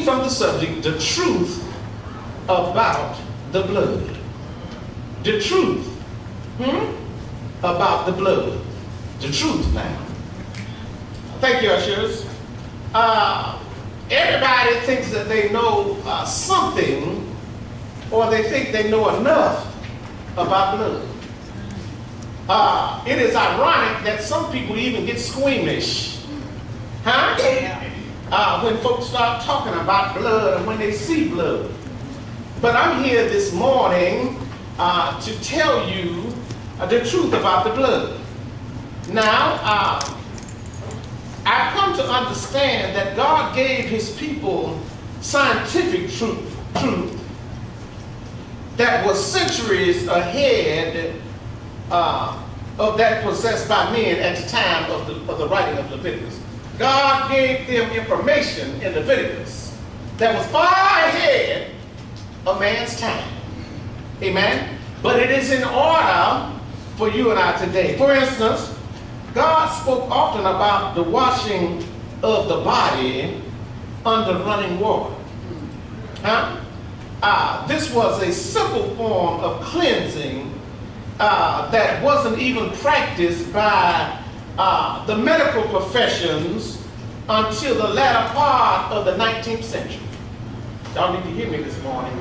from the subject, the truth about the blood. The truth about the blood. The truth now. Thank you, ushers. Everybody thinks that they know something, or they think they know enough about blood. It is ironic that some people even get squeamish, when folks start talking about blood and when they see blood. But I'm here this morning to tell you the truth about the blood. Now, I've come to understand that God gave his people scientific truth that was centuries ahead of that possessed by men at the time of the writing of Leviticus. God gave them information in Leviticus that was far ahead of man's time. Amen? But it is in order for you and I today. For instance, God spoke often about the washing of the body under running water. This was a simple form of cleansing that wasn't even practiced by the medical professions until the latter part of the 19th century. Y'all need to hear me this morning.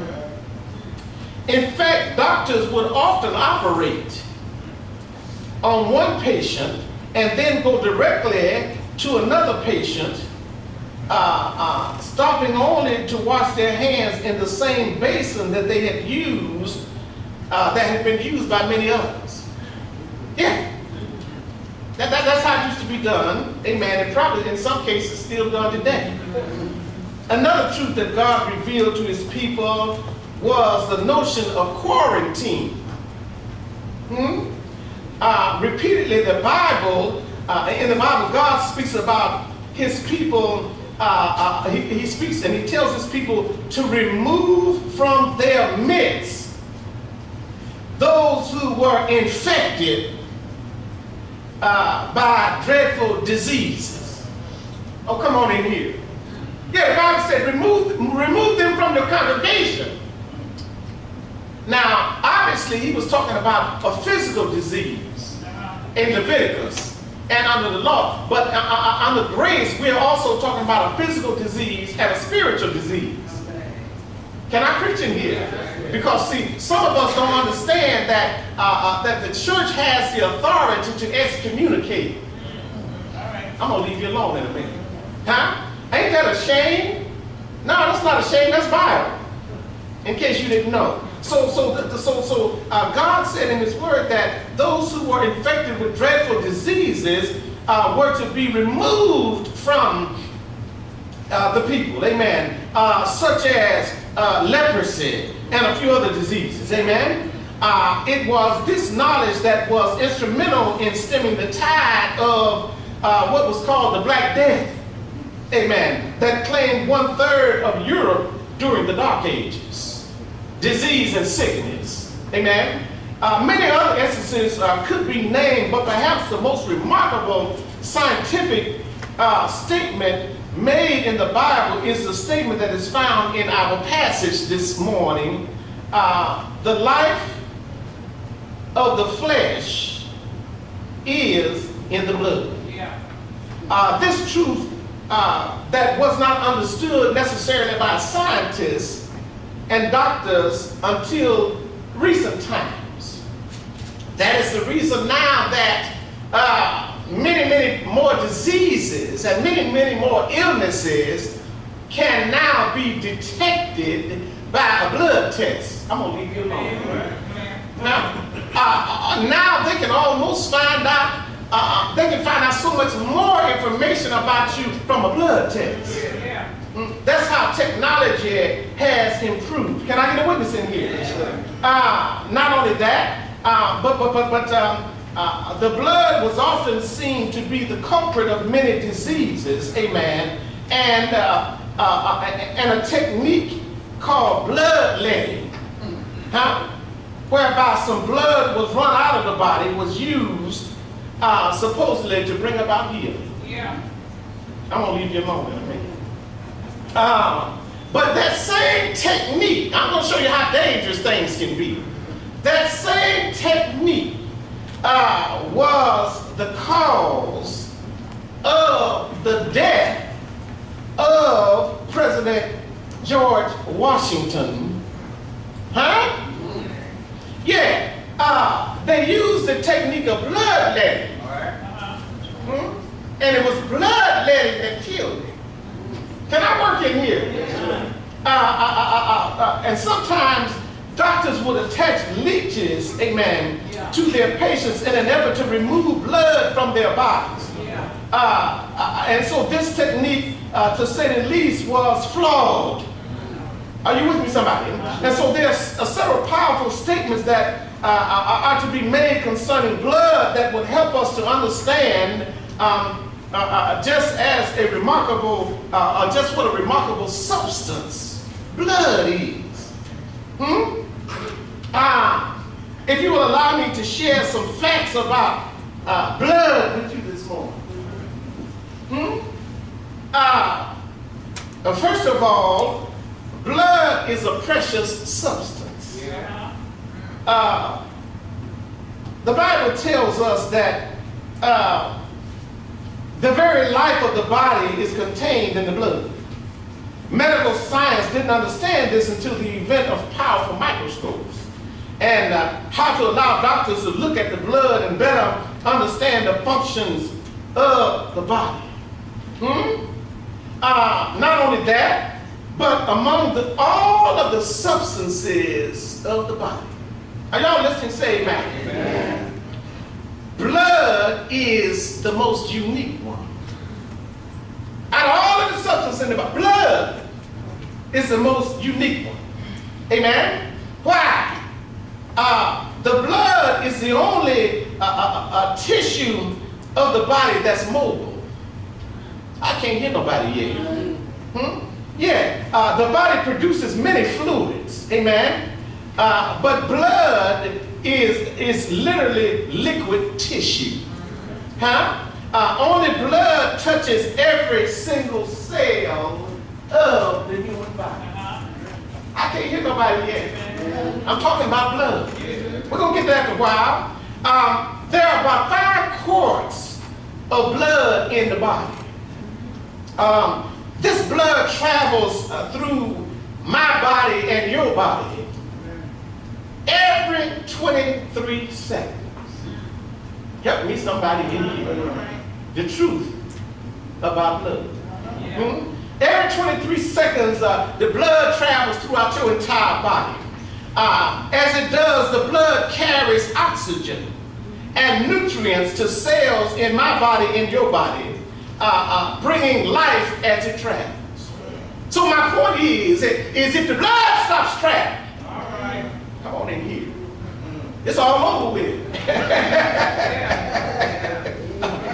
In fact, doctors would often operate on one patient and then go directly to another patient, stopping only to wash their hands in the same basin that they had used, that had been used by many others. Yeah. That's how it used to be done, amen, and probably in some cases still done today. Another truth that God revealed to his people was the notion of quarantine. Repeatedly, in the Bible, God speaks about his people. He speaks and he tells his people to remove from their midst those who were infected by dreadful diseases. Oh, come on in here. Yeah, the Bible said remove them from the congregation. Now, obviously, he was talking about a physical disease in Leviticus and under the law. But under grace, we're also talking about a physical disease and a spiritual disease. Can I preach in here? Because, see, some of us don't understand that, that the church has the authority to excommunicate. I'm going to leave you alone in a minute. Ain't that a shame? No, that's not a shame. That's Bible. In case you didn't know. So God said in his word that those who were infected with dreadful diseases were to be removed from the people, amen, such as leprosy and a few other diseases, amen. It was this knowledge that was instrumental in stemming the tide of what was called the Black Death, amen, that claimed 1/3 of Europe during the Dark Ages. Disease and sickness, amen. Many other instances could be named, but perhaps the most remarkable scientific statement made in the Bible is the statement that is found in our passage this morning. The life of the flesh is in the blood. This truth that was not understood necessarily by scientists and doctors until recent times. That is the reason now that many more diseases and many more illnesses can now be detected by a blood test. I'm going to leave you alone. Now they can almost find out, they can find out so much more information about you from a blood test. That's how technology has improved. Can I get a witness in here? Not only that, but the blood was often seen to be the culprit of many diseases, amen, and a technique called bloodletting, whereby some blood was run out of the body, was used supposedly to bring about healing. I'm going to leave you alone in a minute. But that same technique, I'm going to show you how dangerous things can be. That same technique was the cause of the death of President George Washington. Huh? Yeah. They used the technique of bloodletting. And it was bloodletting that killed him. Can I work in here? And sometimes doctors would attach leeches, amen, to their patients in an effort to remove blood from their bodies. And so this technique, to say the least, was flawed. Are you with me, somebody? And so there's several powerful statements that are to be made concerning blood that would help us to understand just as a remarkable, just what a remarkable substance blood is. If you will allow me to share some facts about blood with you this morning. First of all, blood is a precious substance. The Bible tells us that the very life of the body is contained in the blood. Medical science didn't understand this until the event of powerful microscopes and how to allow doctors to look at the blood and better understand the functions of the body. Not only that, but among all of the substances of the body. Are y'all listening? Say amen. Amen. Blood is the most unique one. Out of all of the substances in the body, blood is the most unique one. Amen? Why? The blood is the only tissue of the body that's mobile. I can't hear nobody yet. Yeah, the body produces many fluids. Amen? But blood is literally liquid tissue. Only blood touches every single cell of the human body. I can't hear nobody yet. I'm talking about blood. We're going to get there after a while. There are about 5 quarts of blood in the body. This blood travels through my body and your body every 23 seconds. Help me, somebody, in here. The truth about blood. Every 23 seconds, the blood travels throughout your entire body. As it does, the blood carries oxygen and nutrients to cells in my body and your body, bringing life as it travels. So my point is if the blood stops traveling, come on in here, it's all over with.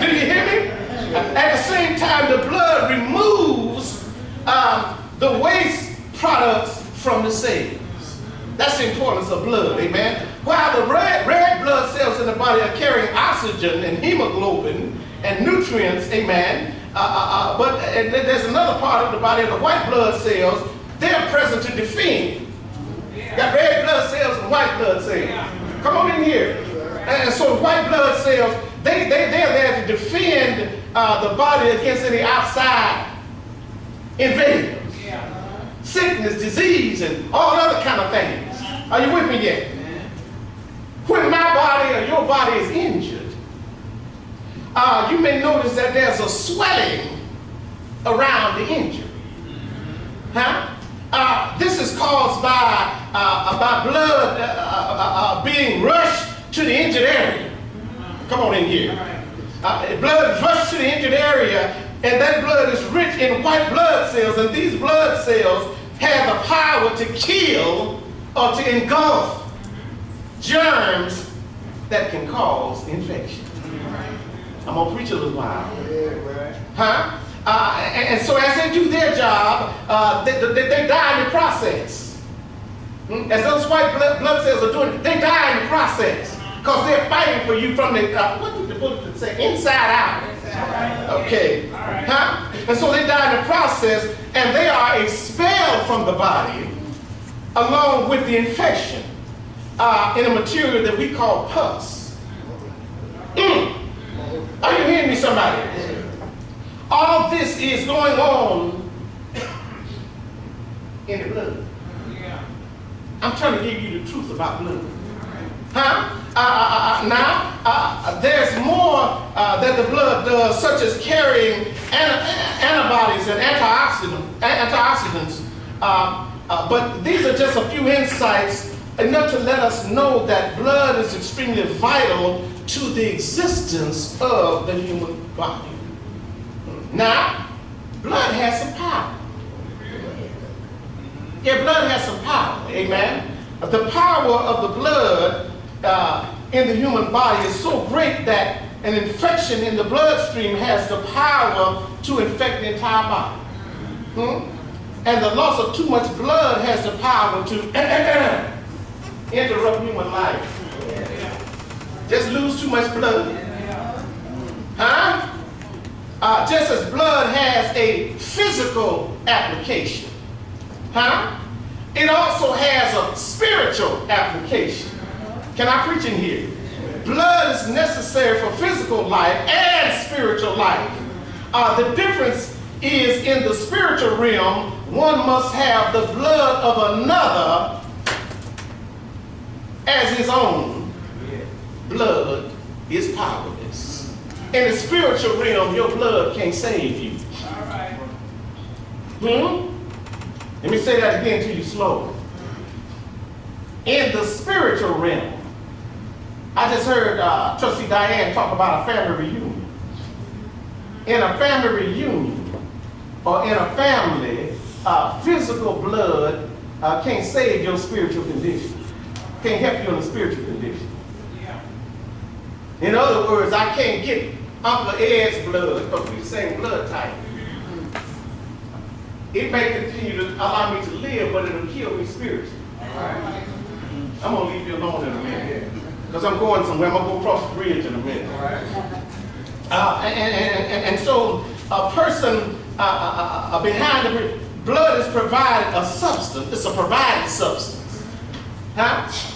Do you hear me? At the same time, the blood removes the waste products from the cells. That's the importance of blood, amen? While the red blood cells in the body are carrying oxygen and hemoglobin and nutrients, amen, but there's another part of the body, the white blood cells, they're present to defend. You got red blood cells and white blood cells. Come on in here. And so the white blood cells, they're there to defend the body against any outside invaders. Sickness, disease, and all other kind of things. Are you with me yet? When my body or your body is injured, you may notice that there's a swelling around the injury. This is caused by blood being rushed to the injured area. Come on in here. Blood is rushed to the injured area, and that blood is rich in white blood cells, and these blood cells have the power to kill or to engulf germs that can cause infection. I'm going to preach a little while. And so as they do their job, they die in the process. As those white blood cells are doing, they die in the process because they're fighting for you from the, what did the book say, inside out. Okay. And so they die in the process, and they are expelled from from the body along with the infection in a material that we call pus. Are you hearing me, somebody? All this is going on in the blood. I'm trying to give you the truth about blood. Now, there's more that the blood does, such as carrying antibodies and antioxidants. But these are just a few insights enough to let us know that blood is extremely vital to the existence of the human body. Now, blood has some power. Yeah, blood has some power. Amen. The power of the blood in the human body is so great that an infection in the bloodstream has the power to infect the entire body. And the loss of too much blood has the power to interrupt human life. Just lose too much blood. Just as blood has a physical application, it also has a spiritual application. Can I preach in here? Blood is necessary for physical life and spiritual life. The difference is in the spiritual realm, one must have the blood of another as his own. Blood is powerless. In the spiritual realm, your blood can't save you. Let me say that again to you slowly. In the spiritual realm, I just heard Trustee Diane talk about a family reunion. In a family reunion, or in a family, physical blood can't save your spiritual condition. Can't help you in a spiritual condition. In other words, I can't get Uncle Ed's blood because we're the same blood type. It may continue to allow me to live, but it'll kill me spiritually. I'm going to leave you alone in a minute. Because I'm going somewhere. I'm going to go across the bridge in a minute. And so a person behind the blood is provided a substance. It's a provided substance.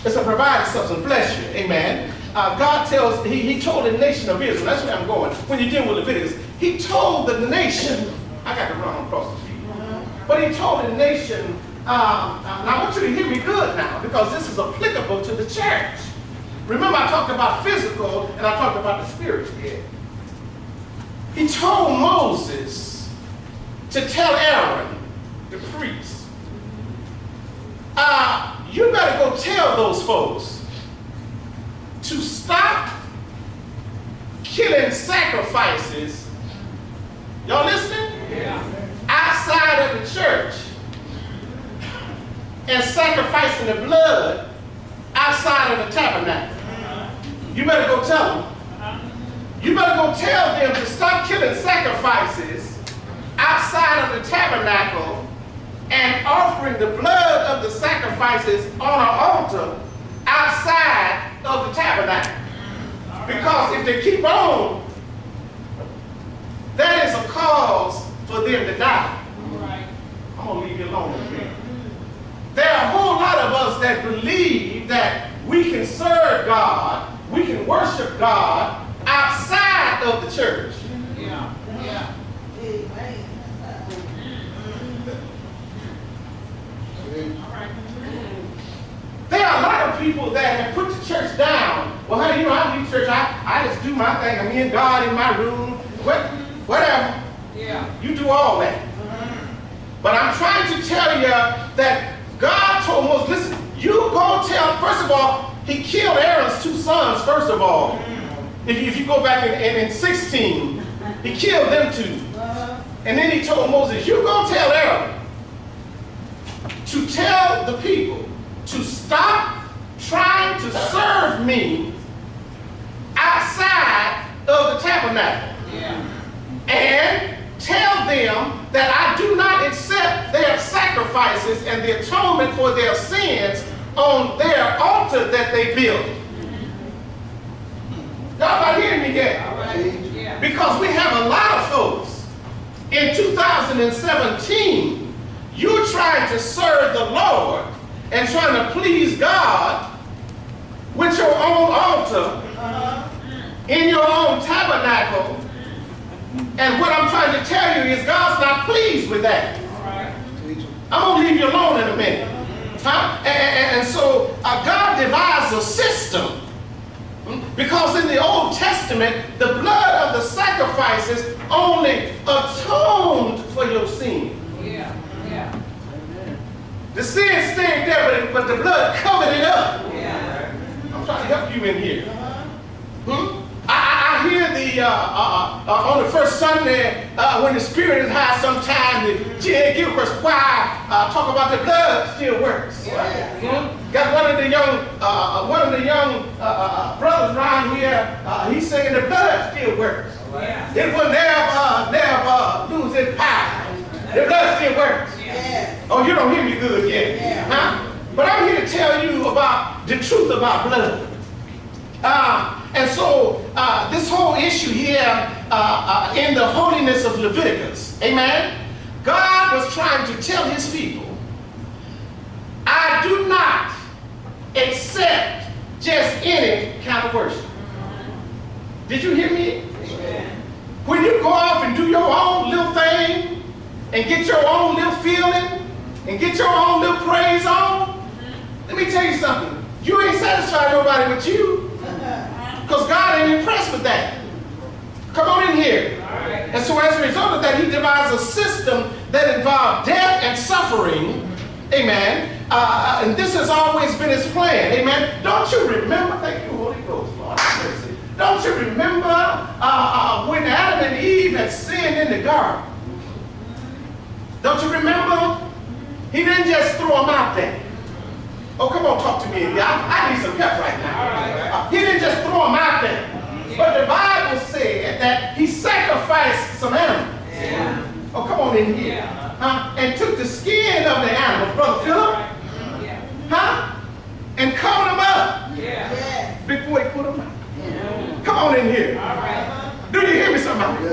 It's a provided substance. Bless you. Amen. God tells, he told the nation of Israel, that's where I'm going. When you deal with Leviticus, he told the nation, I got to run across the street. But he told the nation, and I want you to hear me good now, because this is applicable to the church. Remember, I talked about physical and I talked about the spiritual. He told Moses to tell Aaron, the priest, you better go tell those folks to stop killing sacrifices. Y'all listening? Outside of the church and sacrificing the blood outside of the tabernacle. You better go tell them. You better go tell them to stop killing sacrifices outside of the tabernacle and offering the blood of the sacrifices on an altar outside of the tabernacle. Because if they keep on, that is a cause for them to die. I'm going to leave you alone in a minute. There are a whole lot of us that believe that we can serve God, we can worship God outside of the church. There are a lot of people that have put the church down. Well, honey, I leave church, I just do my thing. I'm in God in my room, whatever. You do all that. But I'm trying to tell you that God told Moses, listen, you go tell, first of all, he killed Aaron's two sons, first of all. If you go back in 16, he killed them two. And then he told Moses, you go tell Aaron to tell the people to stop trying to serve me outside of the tabernacle. And tell them that I do not accept their sacrifices and the atonement for their sins on their altar that they built. Y'all not hearing me yet? Because we have a lot of folks in 2017 you're trying to serve the Lord and trying to please God with your own altar, in your own tabernacle. And what I'm trying to tell you is God's not pleased with that. I'm going to leave you alone in a minute. And so God devised a system, because in the Old Testament, the blood of the sacrifices only atoned for your sin. The sin stayed there, but the blood covered it up. I'm trying to help you in here. I hear on the first Sunday when the Spirit is high, sometime the G.A. Gilchrist choir talk about the blood still works. Got one of the young brothers around here. He's singing the blood still works. It will never lose its power. The blood still works. Oh, you don't hear me good yet, But I'm here to tell you about the truth about blood. And so this whole issue here in the holiness of Leviticus, amen, God was trying to tell his people, I do not accept just any kind of worship. Did you hear me? When you go off and do your own little thing and get your own little feeling and get your own little praise on, let me tell you something. You ain't satisfying nobody with you. Because God ain't impressed with that. Come on in here. And so as a result of that, he devised a system that involved death and suffering. Amen. And this has always been his plan. Amen. Don't you remember? Thank you, Holy Ghost, Lord. Don't you remember when Adam and Eve had sinned in the garden? Don't you remember? He didn't just throw them out there. Oh, come on, talk to me. I need some help right now. He didn't just throw them out there. But the Bible said that he sacrificed some animals. Oh, come on in here. And took the skin of the animals, Brother Philip. And covered them up before he put them out. Come on in here. Do you hear me, somebody?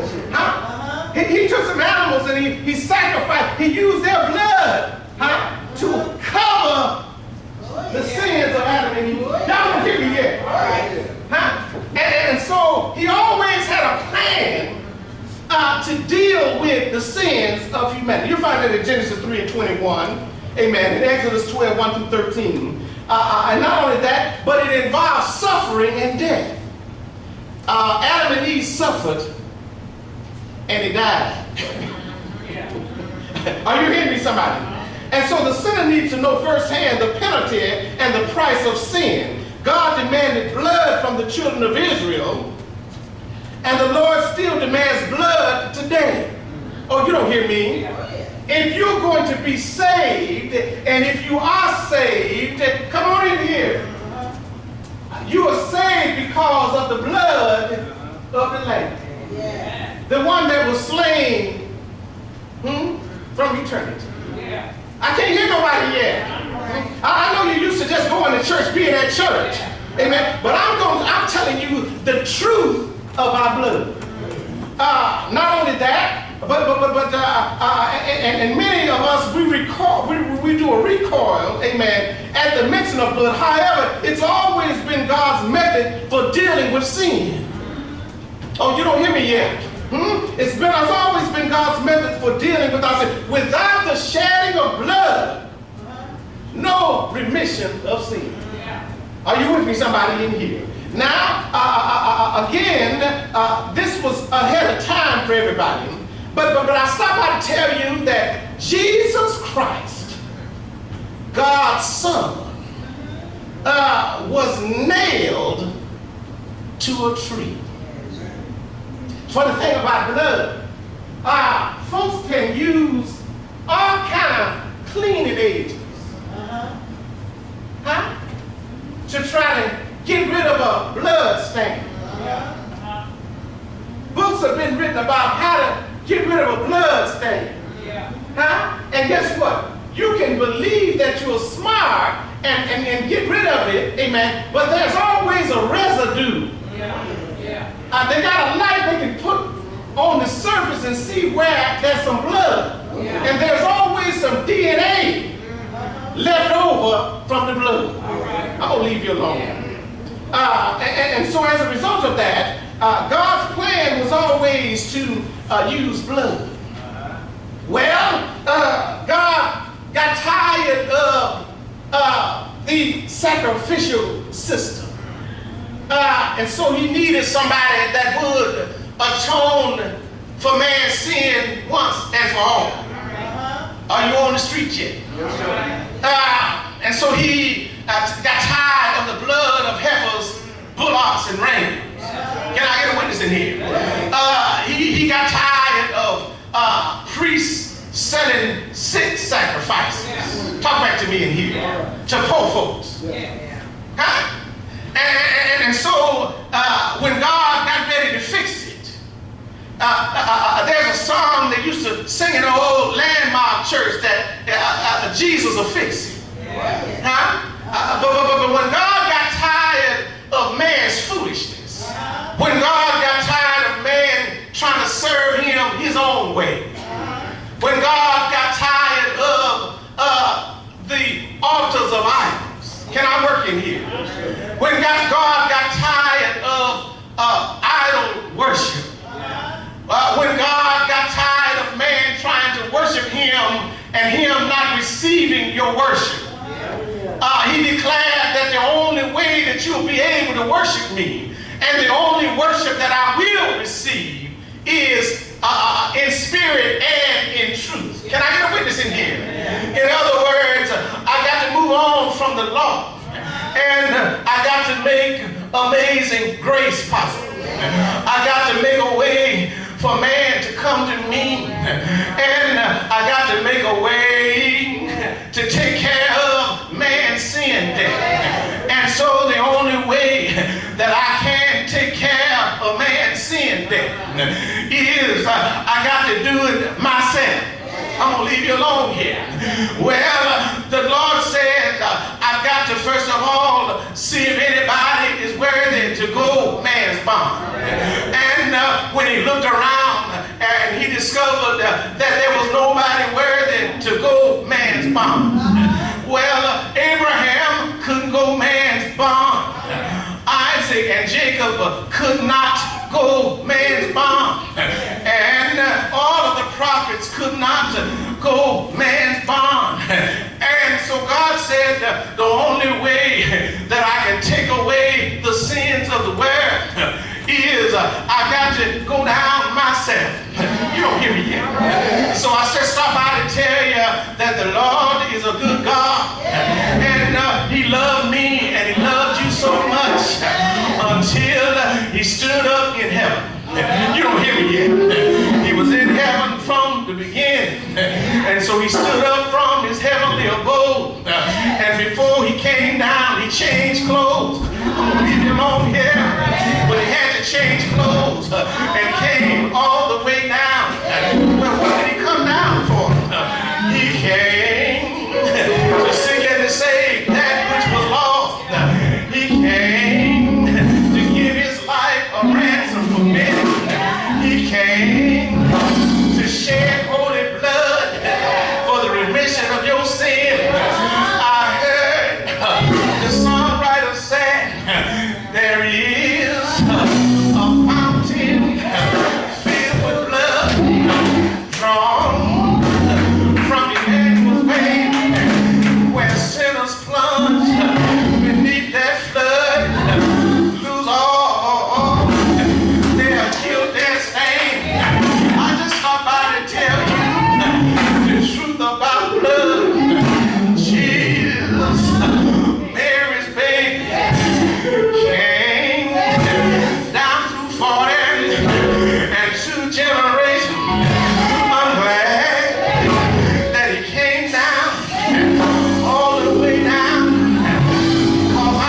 He took some animals and he sacrificed. He used their blood to cover the sins of Adam and Eve. Y'all don't hear me yet. And so he always had a plan to deal with the sins of humanity. You'll find that in Genesis 3 and 21. Amen. In Exodus 12, 1 through 13. And not only that, but it involves suffering and death. Adam and Eve suffered and they died. Are you hearing me, somebody? And so the sinner needs to know firsthand the penalty and the price of sin. God demanded blood from the children of Israel, and the Lord still demands blood today. Oh, you don't hear me? If you're going to be saved, and if you are saved, come on in here. You are saved because of the blood of the Lamb. The one that was slain from eternity. I can't hear nobody yet. I know you're used to just going to church, being at church. Amen. But I'm telling you the truth of our blood. Not only that, and many of us, we do a recoil, amen, at the mention of blood. However, it's always been God's method for dealing with sin. Oh, you don't hear me yet? It's always been God's method for dealing with our sin. Without the shedding of blood, no remission of sin. Are you with me, somebody in here? Now, again, this was ahead of time for everybody. But I stop by to tell you that Jesus Christ, God's Son, was nailed to a tree. Funny thing about blood, folks can use all kind of cleaning agents to try to get rid of a blood stain. Books have been written about how to get rid of a blood stain. And guess what? You can believe that you're smart and get rid of it, amen, but there's always a residue. They got a light they can put on the surface and see where there's some blood. And there's always some DNA left over from the blood. I'm going to leave you alone. And so as a result of that, God's plan was always to use blood. Well, God got tired of the sacrificial system. And so he needed somebody that would atone for man's sin once and for all. Are you on the street yet? And so he got tired of the blood of heifers, bullocks, and rams. Can I get a witness in here? He got tired of priests selling sick sacrifices. Talk back to me in here. To poor folks. Huh? And so when God got ready to fix it, there's a song they used to sing in an old landmark church that Jesus will fix it. Huh? But when God got tired of man's foolishness, when God got tired of man trying to serve him his own way, when God got tired of the altars of idols, can I work in here? When God got tired of idol worship, when God got tired of man trying to worship him and him not receiving your worship, he declared that the only way that you'll be able to worship me and the only worship that I will receive is in spirit and in truth. Can I get a witness in here? In other words, I got to move on from the law and I got to make amazing grace possible. I got to make a way for man to come to me, and I got to make a way to take care of man's sin debt. And so the only way that I can take care of man's sin debt is I got to do it myself. I'm going to leave you alone here. Well, the Lord said, I've got to first of all see if anybody is worthy to go man's bond. And when he looked around and he discovered that there was nobody worthy to go man's bond. Well, Abraham couldn't go man's bond. Isaac and Jacob could not go man's bond. And all of the prophets could not go man's bond. And so God said the only way that I can take away the sins of the world is I got to go down myself. You don't hear me yet. So I said stop by to tell you that the Lord is a good God. And he loved me and he loved you so much until he stood up in heaven. You don't hear me yet. He was in heaven from the beginning. And so he stood up from his heavenly abode. And before he came down, he changed clothes. I'm going to leave him on here. But he had to change clothes and came all the way down. Well, what did he come down for? He came to seek and to save that which was lost. He came to give his life a ransom for many. He came to shed holy blood for the remission of your sin. I heard the songwriter say, there is a fountain filled with blood drawn from Emmanuel's vein, where sinners plunge beneath that flood, lose all their guilt and stain. I just stopped by to tell you the truth about blood. Jesus, Mary's baby, came down through 40 and 2 generations. I'm glad that he came down all the way down, because I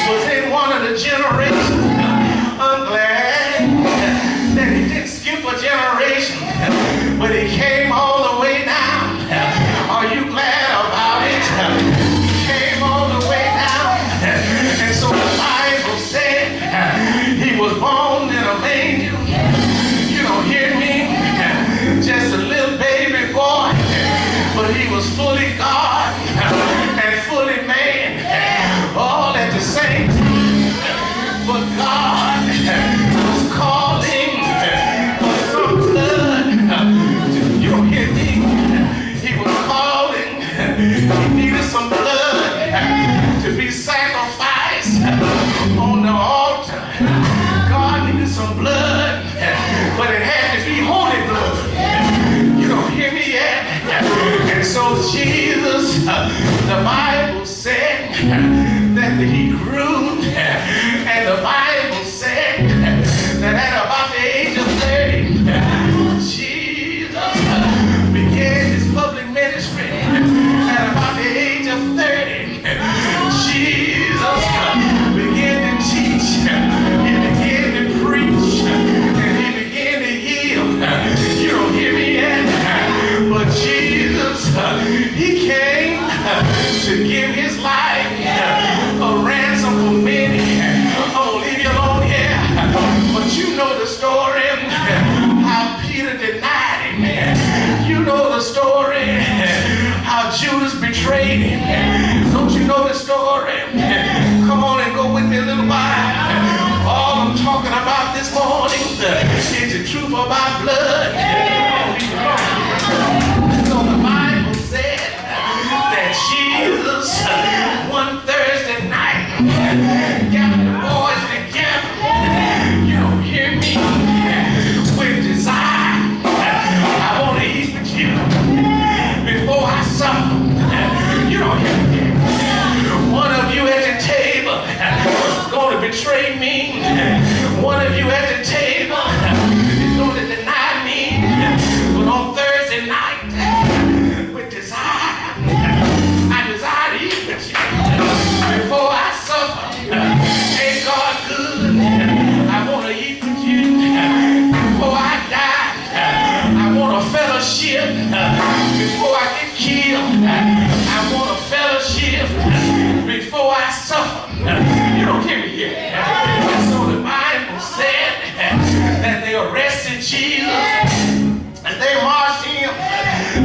was in one of the generations. I'm glad that he didn't skip a generation, but he came all the way down. was fully God and fully man, all at the same time. But God was calling for some blood. You don't hear me? He was calling. He needed some blood to be sacrificed on the altar. God needed some blood, but it had to be holy blood. You don't hear me yet? And so Jesus, the Bible said that he grew, and the Bible said that at about the age of 30, Jesus began his public ministry. At about the age of 30, Jesus began to teach, he began to preach, and he began to heal. You don't hear me yet? But Jesus, he came to give his life a ransom for many. I'm gonna leave you alone here. But you know the story, how Peter denied him. You know the story, how Judas betrayed him. Don't you know the story? Come on and go with me a little while. All I'm talking about this morning is the truth about blood. So the Bible said that Jesus, one Thursday night, gathered the boys together. You don't hear me? With desire, I want to eat with you before I suffer. You don't hear me? One of you at the table is going to betray me. One of you at the table is going to deny me. But on Thursday night, with desire, I desire to eat with you before I suffer. Ain't God good? I want to eat with you before I die. I want a fellowship before I get killed. I want a fellowship before I suffer. You don't hear me here. So the Bible said that they arrested Jesus and they marched him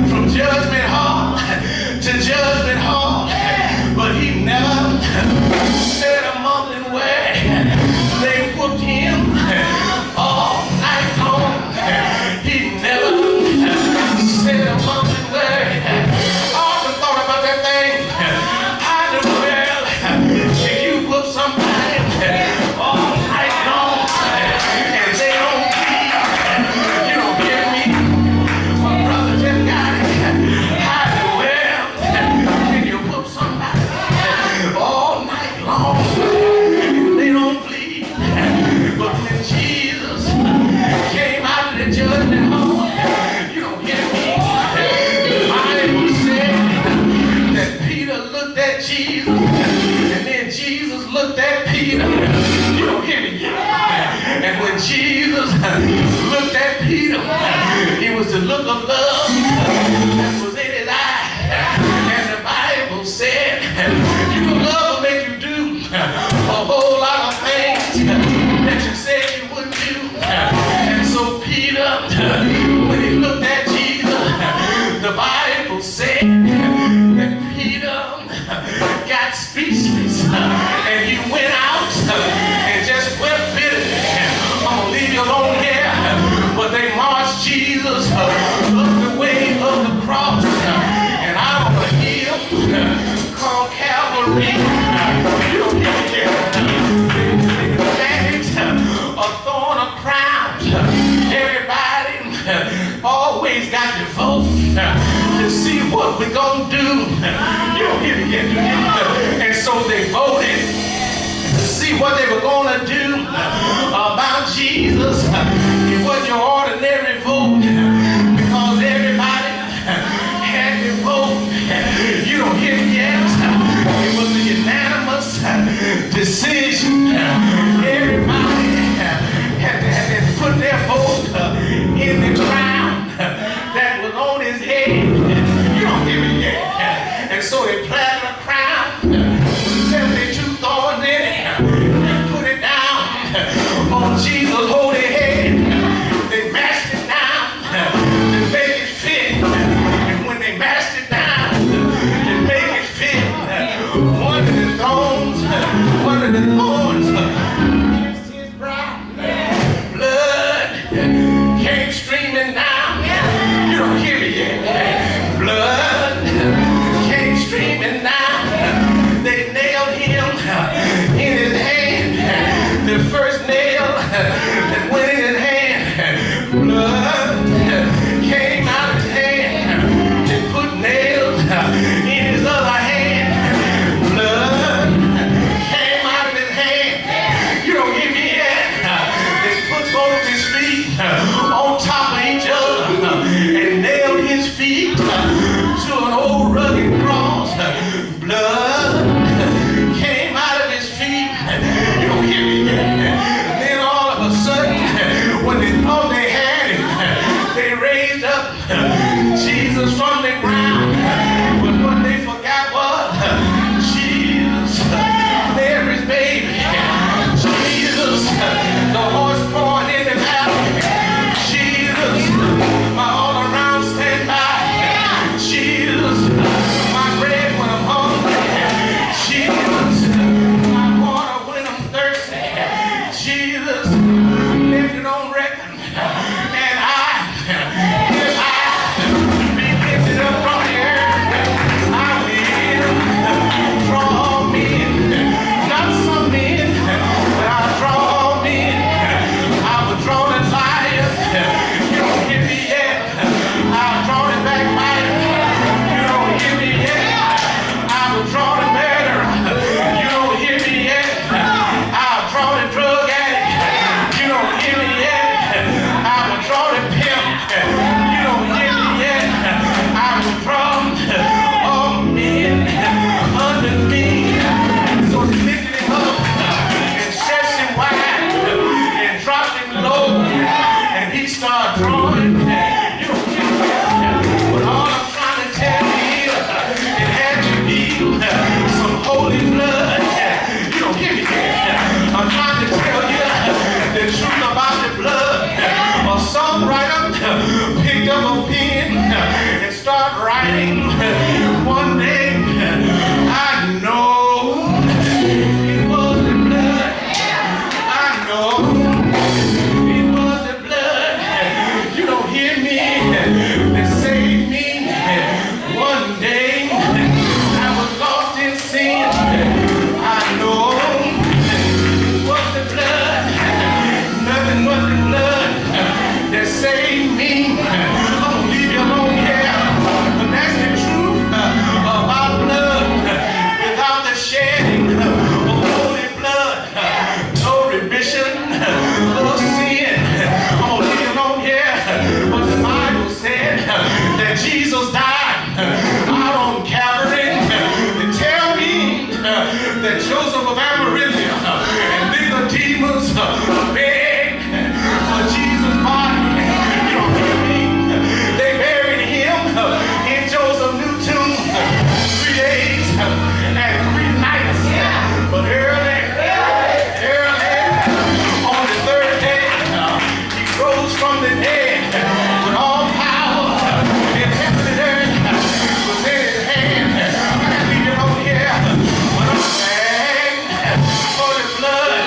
from judgment hall to judgment hall. But he never said a mumbling word. They whooped him all night long. He never said a mumbling word. I often thought about that thing. How in the world can you whoop somebody all night long and they don't bleed? You don't hear me? My brother just got it. How in the world can you whoop somebody all night long and they don't bleed? But when Jesus came out of the judgment hall, you don't hear me? The Bible said that Peter looked at Jesus, and then Jesus looked at Peter. You don't hear me yet? And when Jesus looked at Peter, it was the look of love that was in his eye. And the Bible said, your love will make you do a whole lot of things that you said you wouldn't do. And so Peter, when he looked at Jesus, the Bible said that Peter got speechless and he went out and just wept bitterly. I'm gonna leave you alone here. But they marched Jesus up the way of the cross, and out on a hill called Calvary. You don't get it yet. A thorn, a crown. Everybody always got to vote to see what we're gonna do. You don't hear me yet, do you? And so they voted to see what they were gonna do about Jesus. It wasn't your ordinary vote because everybody had to vote. You don't hear me yet? It was a unanimous decision. Everybody had to put their vote in the crown that was on his head. You don't hear me yet? And so they planted a crown with 72 thorns in it and put it down on Jesus' holy head. They mashed it down to make it fit. And when they mashed it down, name. One day I know it was the blood. I know it was the blood. You don't hear me? That saved me. One day I was lost in sin. I know it was the blood. Nothing but the blood that saved me. I'm gonna leave you alone here. But that's the truth about blood. Without the shedding of holy blood, no remission of sin. I'm gonna leave you alone here. But the Bible said that Jesus died out on Calvary to tell me that Joseph of Arimathea and Nicodemus begged for Jesus' body. You don't hear me? They buried him in Joseph's new tomb 3 days and 3 nights. But early on the third day, he rose from the dead with all power in heaven and earth was in his hand. I can leave you alone here, but I'm thankful for the blood.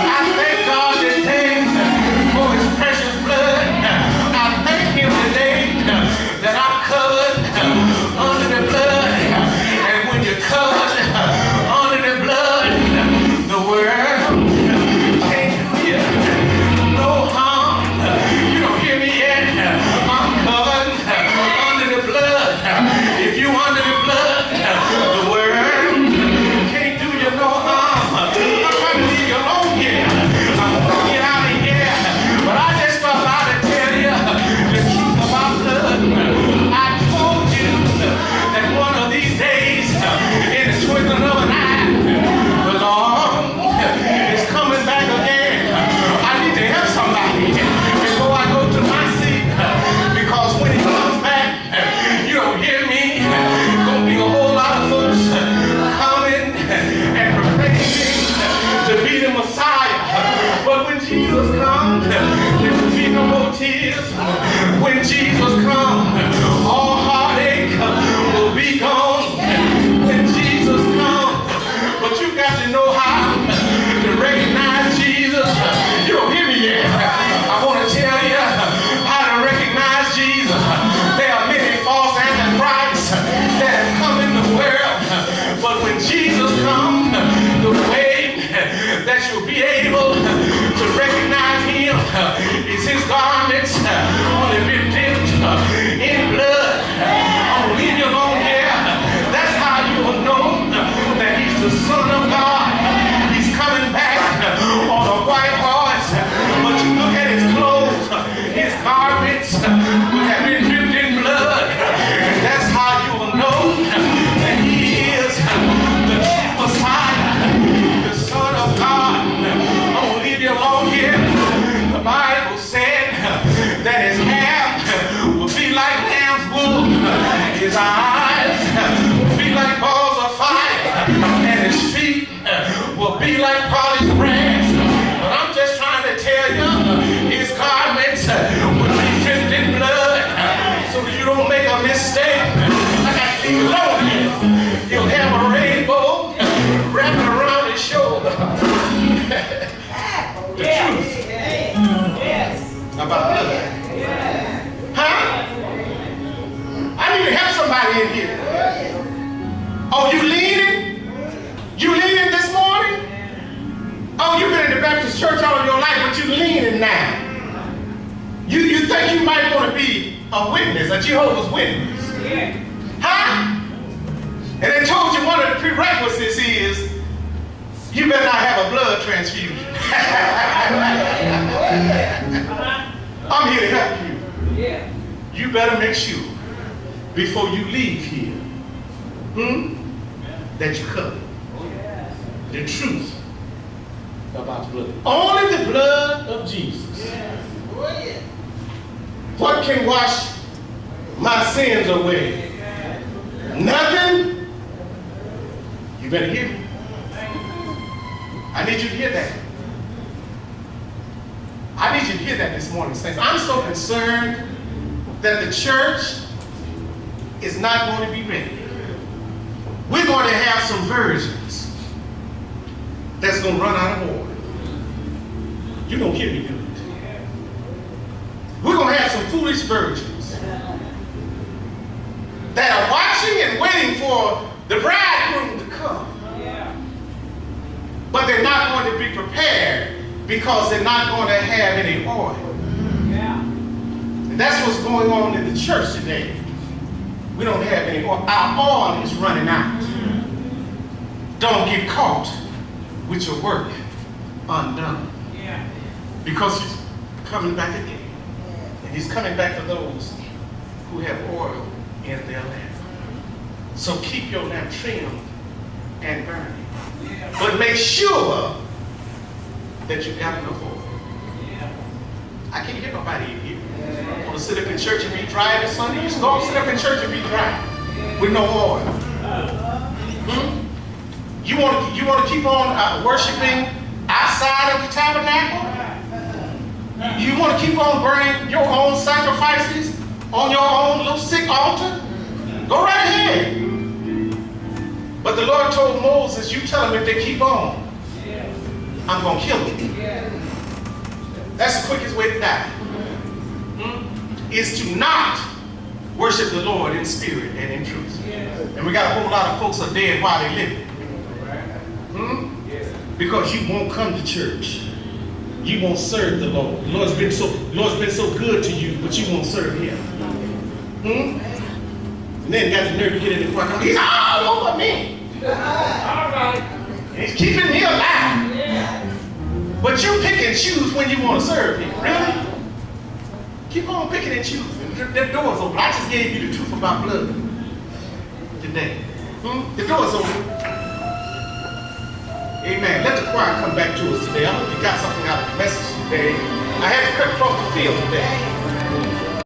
I thank God today for his precious blood. I thank him today that I'm covered under the blood. And when you're covered under the blood, the world can't do you no harm. You don't hear me yet? I'm covered under the blood. If you under the blood, the world can't do you no harm. I'm trying to leave you alone here. I'm gonna get out of here. But I just thought I'd tell you the truth about blood. I told you that one of these days, in the twinkling of an eye, the Lord is coming back again. I need to help somebody before I go to my seat, because when he comes back, you don't hear me. Gonna be a whole lot of folks coming and proclaiming to be the Messiah. But when Jesus comes, there will be no more tears. When Jesus comes, all heartache will be gone. When Jesus comes, but you got to know how to recognize Jesus. You don't hear me yet. I want to tell you how to recognize Jesus. There are many false antichrists that have come in the world, but when Jesus comes, the way that you'll be able to recognize him is his garments only been dipped in blood. I'm gonna leave you alone here. That's how you will know that he's the Son of God. He's coming back on a white horse, but you look at his clothes, his garments would have been dipped in blood. And that's how you will know that he is the Messiah, the Son of God. I'm gonna leave you alone here. The Bible said that his hair will be like lamb's wool, his eyes will be like balls of fire, and his feet will be like polished brass. But I'm just trying to tell you, his garments will be dipped in blood, so that you don't make a mistake. I got to leave you alone here. He'll have a rainbow wrapped around his shoulder. The truth about blood. Huh? I need to help somebody in here. Oh, you leaning? You leaning this morning? Oh, you've been in the Baptist church all of your life, but you leaning now. You think you might want to be a witness, a Jehovah's Witness. Huh? And they told you one of the prerequisites is you better not have a blood transfusion. I'm here to help you. You better make sure before you leave here that you cover the truth about the blood. Only the blood of Jesus. What can wash my sins away? Nothing. You better hear me. I need you to hear that. I need you to hear that this morning, saints. I'm so concerned that the church is not going to be ready. We're going to have some virgins that's going to run out of oil. You don't hear me do it. We're going to have some foolish virgins that are watching and waiting for the bridegroom to come. But they're not going to be prepared because they're not going to have any oil. And that's what's going on in the church today. We don't have any oil. Our oil is running out. Don't get caught with your work undone. Because he's coming back again. And he's coming back for those who have oil in their lamp. So keep your lamp trimmed and burning. But make sure that you got enough oil. I can't hear nobody in here. Want to sit up in church and be dry every Sunday? You just go sit up in church and be dry with no oil. You want to keep on worshiping outside of the tabernacle? You want to keep on burning your own sacrifices on your own little sick altar? Go right ahead. But the Lord told Moses, you tell them if they keep on, I'm going to kill them. That's the quickest way to die. Is to not worship the Lord in spirit and in truth. And we got a whole lot of folks are dead while they living. Because you won't come to church. You won't serve the Lord. The Lord's been so good to you, but you won't serve him. And then got the nerve to get in the choir. He's all over me. All right. And he's keeping me alive. But you pick and choose when you want to serve him. Really? Keep on picking and choosing. The door's open. I just gave you the truth about blood today. The door's open. Amen. Let the choir come back to us today. I hope you got something out of the message today. I had to cut across the field today.